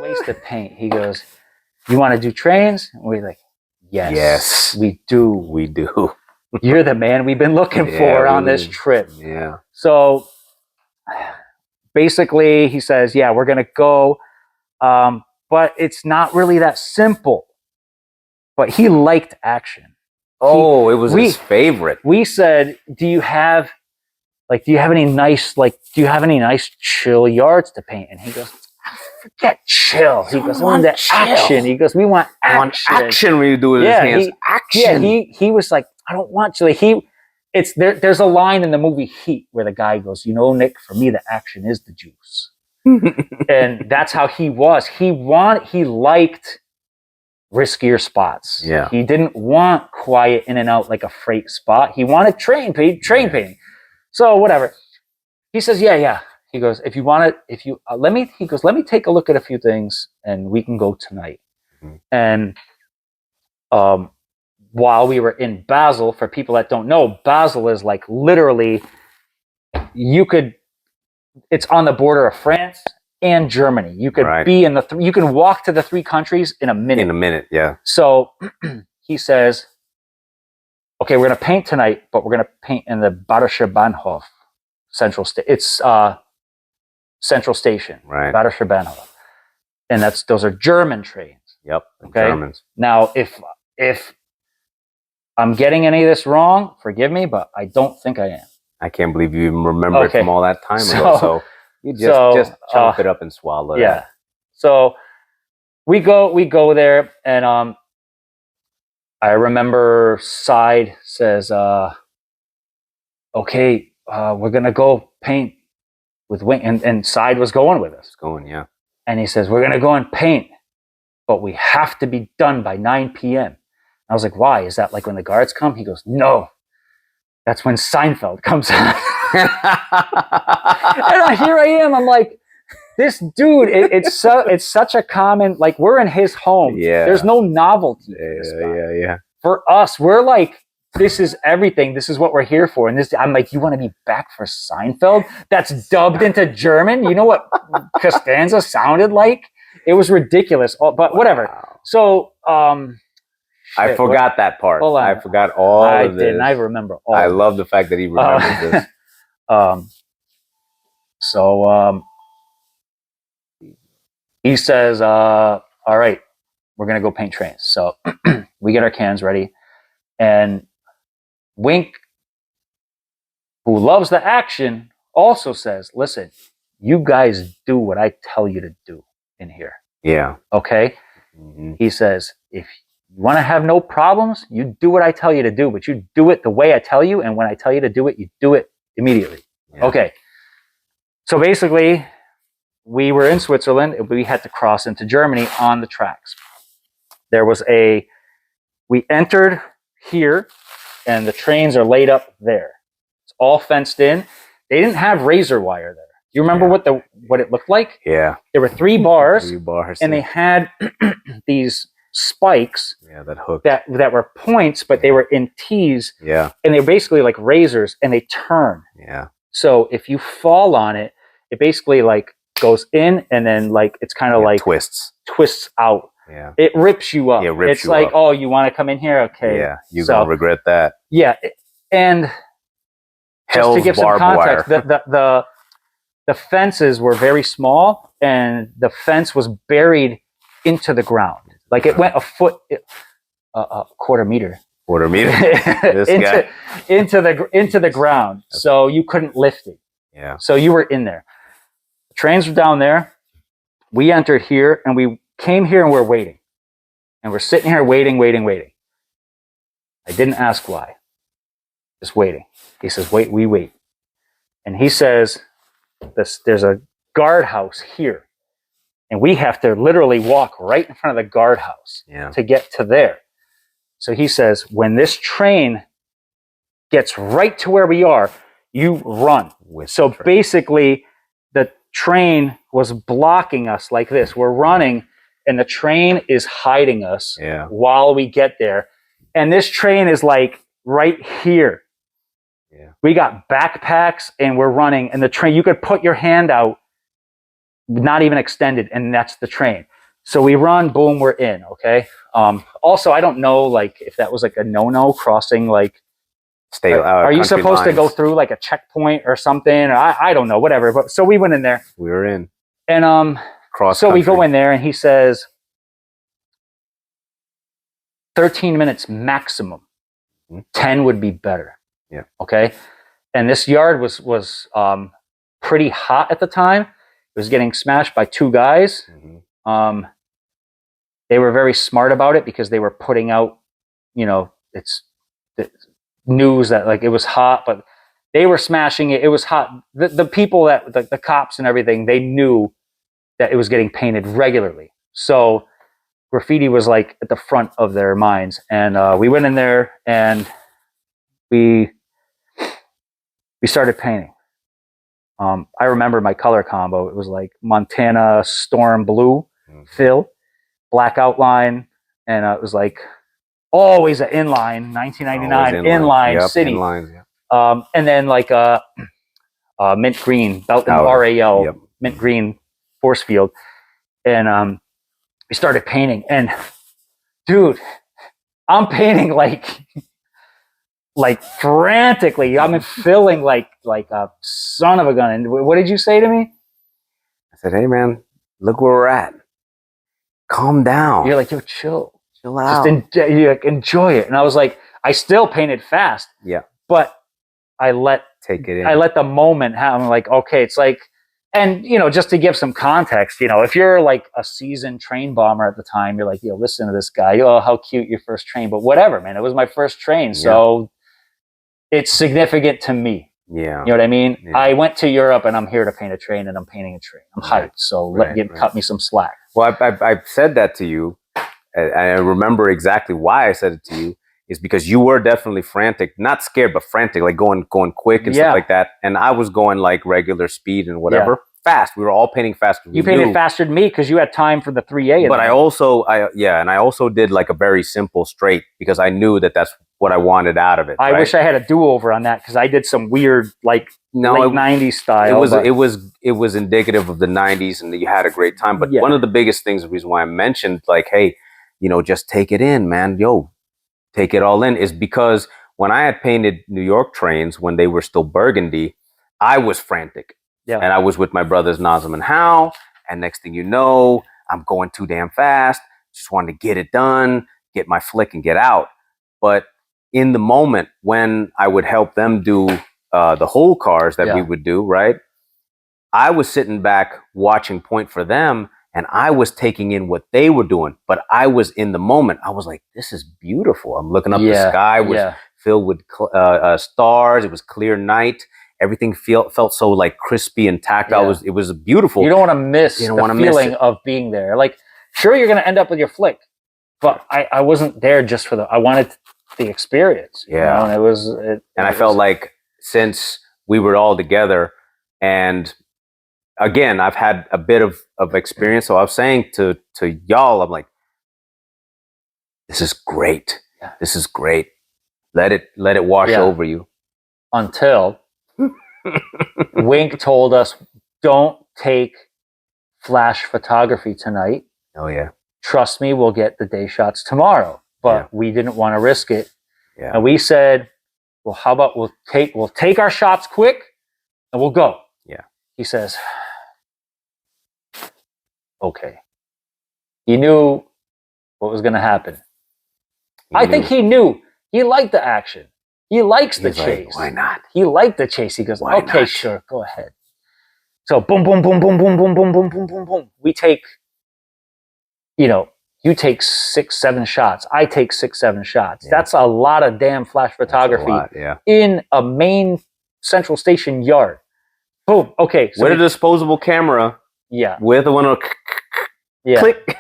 wasted paint. He goes, you want to do trains? And we're like, yes, we do. We do. You're the man we've been looking for on this trip. Yeah. So basically he says, yeah, we're going to go. But it's not really that simple. But he liked action. Oh, it was his favorite. We said, do you have any nice chill yards to paint? And he goes, forget chill. He goes, I want that action. He goes, we want action. Action when you do it with his hands. Action. Yeah, he was like, I don't want chill. There's a line in the movie Heat where the guy goes, you know, Nick, for me, the action is the juice. And that's how he was. He liked riskier spots. Yeah. He didn't want quiet in and out like a freight spot. He wanted train painting. So whatever. He says, yeah. He goes, let me take a look at a few things and we can go tonight. Mm-hmm. And while we were in Basel, for people that don't know, Basel is like literally, it's on the border of France and Germany. You could be in you can walk to the three countries in a minute. In a minute, yeah. So he says, okay, we're going to paint tonight, but we're going to paint in the Bayerischer Bahnhof Central Station. It's Central Station, right? Bayerischer Bahnhof. And those are German trains. Yep, okay? Germans. Now, if I'm getting any of this wrong, forgive me, but I don't think I am. I can't believe you even remember it from all that time ago. So you just chomp it up and swallow it. Yeah. So we go there, and I remember Side says, okay, we're gonna go paint with Wing, and Side was going with us. It's going, yeah. And he says, we're gonna go and paint, but we have to be done by 9 p.m. I was like, why? Is that like when the guards come? He goes, no. That's when Seinfeld comes out. And here I am. I'm like, this dude, it's such a common, like, we're in his home. Yeah. There's no novelty. For Yeah. For us, we're like, this is everything. This is what we're here for. And I'm like, you want to be back for Seinfeld? That's dubbed into German. You know what Costanza sounded like? It was ridiculous. But whatever. So, I forgot that part. Hold on. I forgot all of this. I remember all. I love the fact that he remembered this. He says, all right, we're going to go paint trains. So we get our cans ready. And Wink, who loves the action, also says, listen, you guys do what I tell you to do in here. Yeah. Okay? Mm-hmm. He says, if you want to have no problems, you do what I tell you to do, but you do it the way I tell you, and when I tell you to do it, you do it immediately. Yeah. Okay. So basically, we were in Switzerland, and we had to cross into Germany on the tracks. We entered here, and the trains are laid up there. It's all fenced in. They didn't have razor wire there. Do you remember what it looked like? Yeah. There were 3 bars. 3 bars. And they had these spikes that hook that were points, but they were in T's. Yeah. And they're basically like razors, and they turn. Yeah. So if you fall on it, it basically like goes in, and then like it's kind of like twists out. Yeah. It rips you up. It's like, oh, you want to come in here? Okay. Yeah. You're gonna regret that. Yeah. And just to give some context, the fences were very small, and the fence was buried into the ground. Like it went a foot, a quarter meter. into the ground. So you couldn't lift it. Yeah. So you were in there. The trains were down there. We entered here, and we came here, and we're waiting. And we're sitting here waiting. I didn't ask why. Just waiting. He says, wait, we wait. And he says, there's a guardhouse here. And we have to literally walk right in front of the guardhouse to get to there. So he says, when this train gets right to where we are, you run. So basically, the train was blocking us like this. We're running, and the train is hiding us while we get there. And this train is like right here. Yeah. We got backpacks, and we're running. And the train, you could put your hand out, not even extended, and that's the train. So we run, boom, we're in. Okay. Also, I don't know, like, if that was like a no crossing, like, are you supposed to go through like a checkpoint or something? Or I don't know, whatever. But so we went in there. We were in. And so we go in there, and he says 13 minutes maximum. 10 would be better. Yeah. Okay. And this yard was pretty hot at the time. It was getting smashed by 2 guys. They were very smart about it because they were putting out, it's news that like it was hot, but they were smashing it. It was hot. The people that the cops and everything, they knew that it was getting painted regularly. So graffiti was like at the front of their minds. And we went in there and we started painting. I remember my color combo. It was like Montana Storm Blue fill, black outline, and it was like always an inline, 1999 inline city. Inlines, and then like a mint green, Belton RAL, mint green force field. And we started painting. And dude, I'm painting like frantically. I'm filling like a son of a gun. And what did you say to me? I said, hey man, look where we're at. Calm down. You're like, yo, chill out. Just enjoy it. And I was like, I still painted fast. Yeah. But I let the moment happen. I'm like, okay, it's like, and just to give some context, if you're like a seasoned train bomber at the time, you're like, yo, listen to this guy. Oh, how cute your first train. But whatever, man. It was my first train. So it's significant to me. Yeah. You know what I mean? Yeah. I went to Europe and I'm here to paint a train, and I'm painting a train. I'm hyped. So cut me some slack. Well, I've said that to you. I remember exactly why I said it to you. Is because you were definitely frantic, not scared, but frantic, like going quick and stuff like that. And I was going like regular speed and whatever, fast. We were all painting fast. You painted faster than me because you had time for the 3A. But I also did like a very simple straight because I knew that that's what I wanted out of it. I wish I had a do-over on that because I did some weird late 90s style. It was indicative of the 90s, and you had a great time. But one of the biggest things, the reason why I mentioned like, hey, just take it in, man. Yo. Take it all in, is because when I had painted New York trains when they were still burgundy, I was frantic. Yeah. And I was with my brothers Nazem and Hal, and next thing you know, I'm going too damn fast. Just wanted to get it done, get my flick and get out. But in the moment when I would help them do the whole cars that we would do, right? I was sitting back watching point for them, and I was taking in what they were doing, but I was in the moment. I was like, this is beautiful. I'm looking up, the sky was filled with stars. It was clear night. Everything felt so like crispy and tactile. It was beautiful. You don't want to miss the feeling of being there. Like, sure, you're going to end up with your flick, but I wasn't there just for I wanted the experience. Yeah. And I felt like since we were all together, and again, I've had a bit of experience. So I was saying to y'all, I'm like, this is great. Yeah. This is great. Let it wash over you. Until Wink told us, don't take flash photography tonight. Oh yeah. Trust me, we'll get the day shots tomorrow. But we didn't want to risk it. Yeah. And we said, well, how about we'll take our shots quick and we'll go. Yeah. He says, okay. He knew what was going to happen. I think he knew. He liked the action. He likes the chase. Like, why not? He liked the chase. He goes, okay, sure, go ahead. So boom, boom, boom, boom, boom, boom, boom, boom, boom, boom, boom. We take, you take 6-7 shots. I take 6-7 shots. Yeah. That's a lot of damn flash photography in a main central station yard. Boom. Okay. So with a disposable camera. Yeah. With the one of click.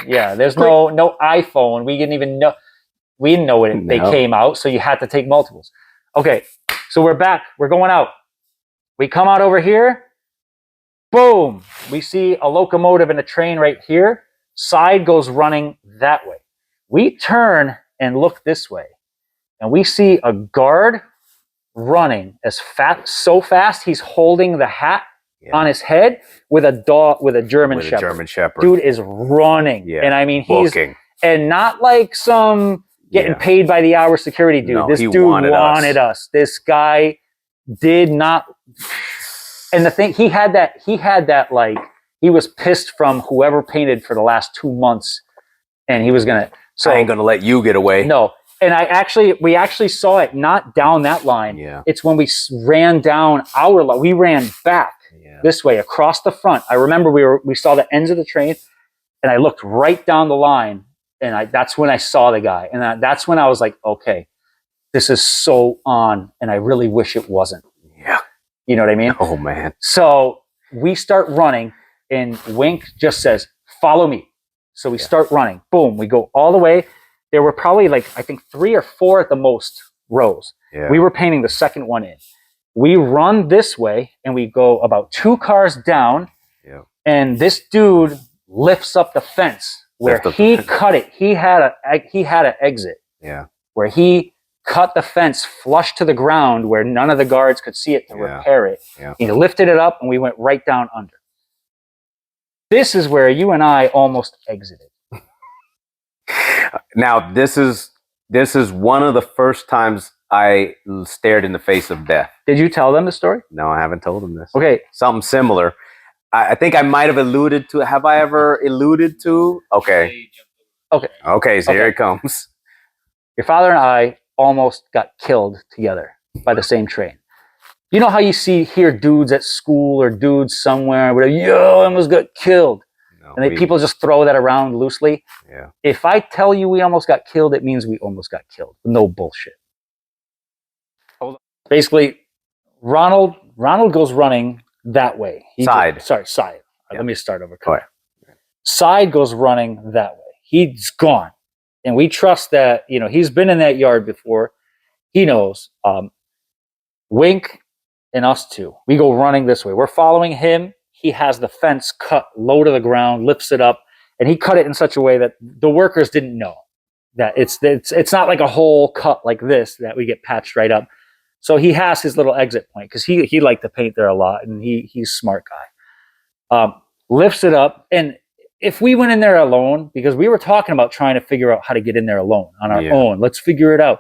Yeah. There's no iPhone. We didn't even know. We didn't know when they came out, so you had to take multiples. Okay. So we're back. We're going out. We come out over here. Boom. We see a locomotive and a train right here. Side goes running that way. We turn and look this way, and we see a guard running so fast he's holding the hat on his head with a dog, with a German Shepherd. German Shepherd. Dude is running. Yeah. And I mean, Booking. and not like some getting paid by the hour security dude. No, this he dude wanted us. This guy did not. And the thing, he had that like, he was pissed from whoever painted for the last 2 months, and he was gonna. So I ain't gonna let you get away. No, and we actually saw it not down that line. Yeah, it's when we ran down our line. We ran back this way across the front. I remember we saw the ends of the train, and I looked right down the line, and that's when I saw the guy, and that's when I was like, okay, this is so on, and I really wish it wasn't. Yeah, you know what I mean? Oh man. So we start running. And Wink just says, follow me. So we start running. Boom. We go all the way. There were probably like, I think 3 or 4 at the most rows. Yeah. We were painting the second one in. We run this way and we go about 2 cars down. Yeah. And this dude lifts up the fence where he cut it. He had an exit. Yeah. Where he cut the fence flush to the ground where none of the guards could see it to repair it. Yeah. He lifted it up and we went right down under. This is where you and I almost exited. Now, this is one of the first times I stared in the face of death. Did you tell them the story? No, I haven't told them this. Okay. Something similar. I think I might have alluded to. Have I ever alluded to? Okay. Okay, so here it comes. Your father and I almost got killed together by the same train. You know how you hear dudes at school or dudes somewhere, whatever, yo, I almost got killed. No, and people just throw that around loosely. Yeah. If I tell you we almost got killed, it means we almost got killed. No bullshit. Basically, Ronald goes running that way. Side. Side. Let me start over. Go ahead. Side goes running that way. He's gone. And we trust that, he's been in that yard before. He knows. Wink and us two, we go running this way. We're following him. He has the fence cut low to the ground, lifts it up, and he cut it in such a way that the workers didn't know that it's not like a whole cut like this that we get patched right up. So he has his little exit point because he liked to paint there a lot, and he's a smart guy. Lifts it up, and if we went in there alone, because we were talking about trying to figure out how to get in there alone on our own, let's figure it out.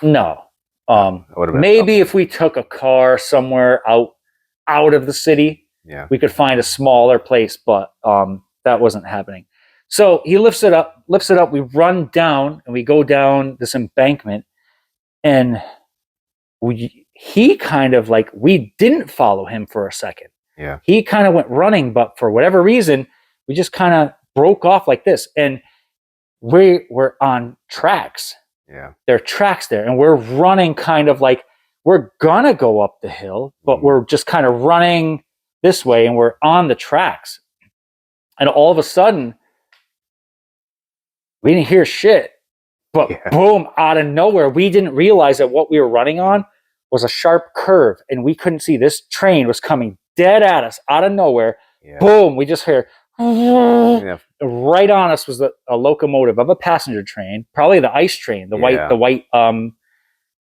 No. Maybe if we took a car somewhere out of the city, we could find a smaller place, but that wasn't happening. So he lifts it up, we run down, and we go down this embankment, and he kind of like, we didn't follow him for a second. Yeah. He kind of went running, but for whatever reason, we just kind of broke off like this, and we were on tracks. Yeah. There are tracks there, and we're running kind of like we're gonna go up the hill, but we're just kind of running this way, and we're on the tracks. And all of a sudden, we didn't hear shit, but boom, out of nowhere, we didn't realize that what we were running on was a sharp curve, and we couldn't see. This train was coming dead at us out of nowhere. Yeah. Boom, we just heard. Right on us was a locomotive of a passenger train, probably the ice train, the white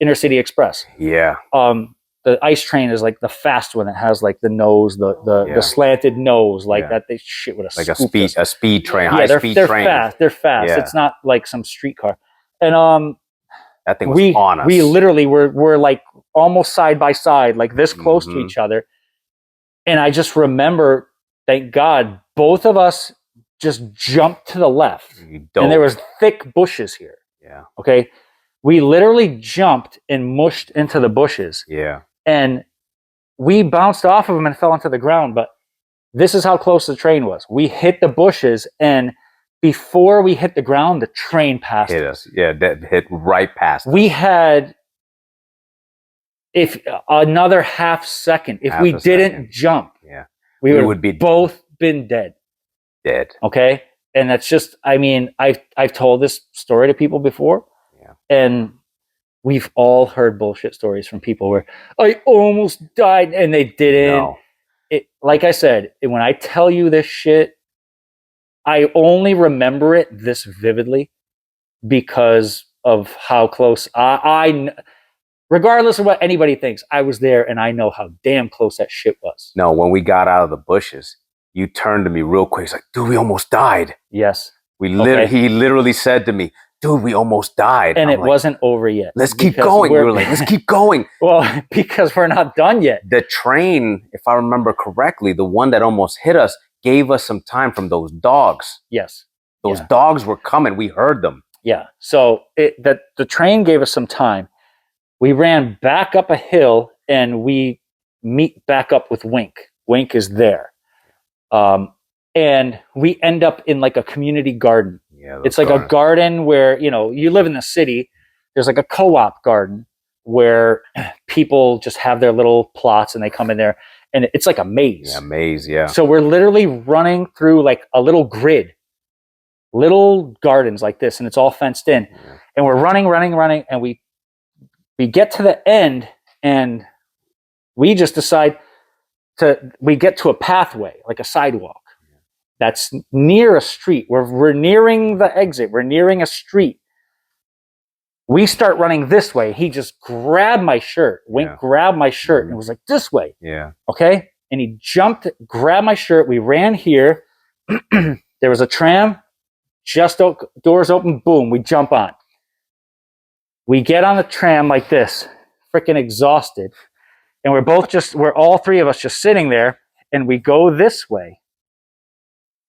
Intercity Express. Yeah. The ice train is like the fast one that has like the nose, the slanted nose, like that. They shit with like a speed train, high speed train. They're fast. Yeah. It's not like some streetcar. And that thing was on us. We literally were like almost side by side, like this close to each other. And I just remember, thank God, both of us just jumped to the left. And there was thick bushes here. Yeah. Okay. We literally jumped and mushed into the bushes. Yeah. And we bounced off of them and fell into the ground. But this is how close the train was. We hit the bushes, and before we hit the ground, the train passed us. Yeah, that hit right past us. We had another half second. If we didn't jump, we would be both been dead. Okay. And that's just, I mean, I've told this story to people before, and we've all heard bullshit stories from people where I almost died and they didn't. No. Like I said, when I tell you this shit, I only remember it this vividly because of how close regardless of what anybody thinks, I was there and I know how damn close that shit was. No, when we got out of the bushes, you turned to me real quick. He's like, dude, we almost died. Yes. He literally said to me, dude, we almost died. And it wasn't over yet. Let's keep going. We were like, let's keep going. Well, because we're not done yet. The train, if I remember correctly, the one that almost hit us, gave us some time from those dogs. Yes. Those dogs were coming. We heard them. Yeah. So the train gave us some time. We ran back up a hill and we meet back up with Wink. Wink is there. And we end up in like a community garden. Yeah, it's like a garden where, you know, you live in the city. There's like a co-op garden where people just have their little plots and they come in there and it's like a maze. Yeah, maze, yeah. So we're literally running through like a little grid, little gardens like this, and it's all fenced in. Yeah. And we're running, and we get to the end and we just decide we get to a pathway, like a sidewalk. That's near a street. We're nearing the exit. We're nearing a street. We start running this way. He just grabbed my shirt. Wink grabbed my shirt and was like, this way. Yeah. Okay? And he jumped, grabbed my shirt. We ran here. There was a tram. Just doors open. Boom. We jump on. We get on the tram like this, freaking exhausted. And we're all three of us just sitting there. And we go this way,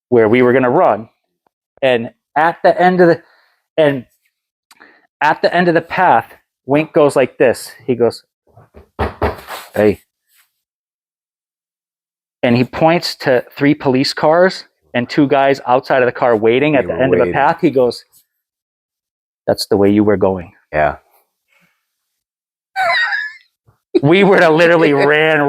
where we were going to run. And at the end of the path, Wink goes like this. He goes, hey. And he points to 3 police cars and 2 guys outside of the car waiting at the end of the path. He goes, that's the way you were going. Yeah. We were to literally ran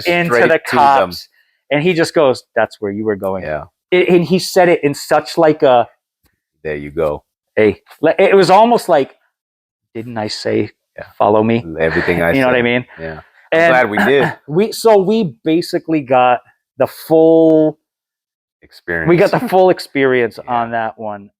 into the cops. And he just goes, that's where you were going. Yeah. And he said it in such like a, there you go. Hey, it was almost like, didn't I say, follow me? Everything I said. You know what I mean? Yeah. I'm glad we did. We basically got the full experience. We got the full experience on that one.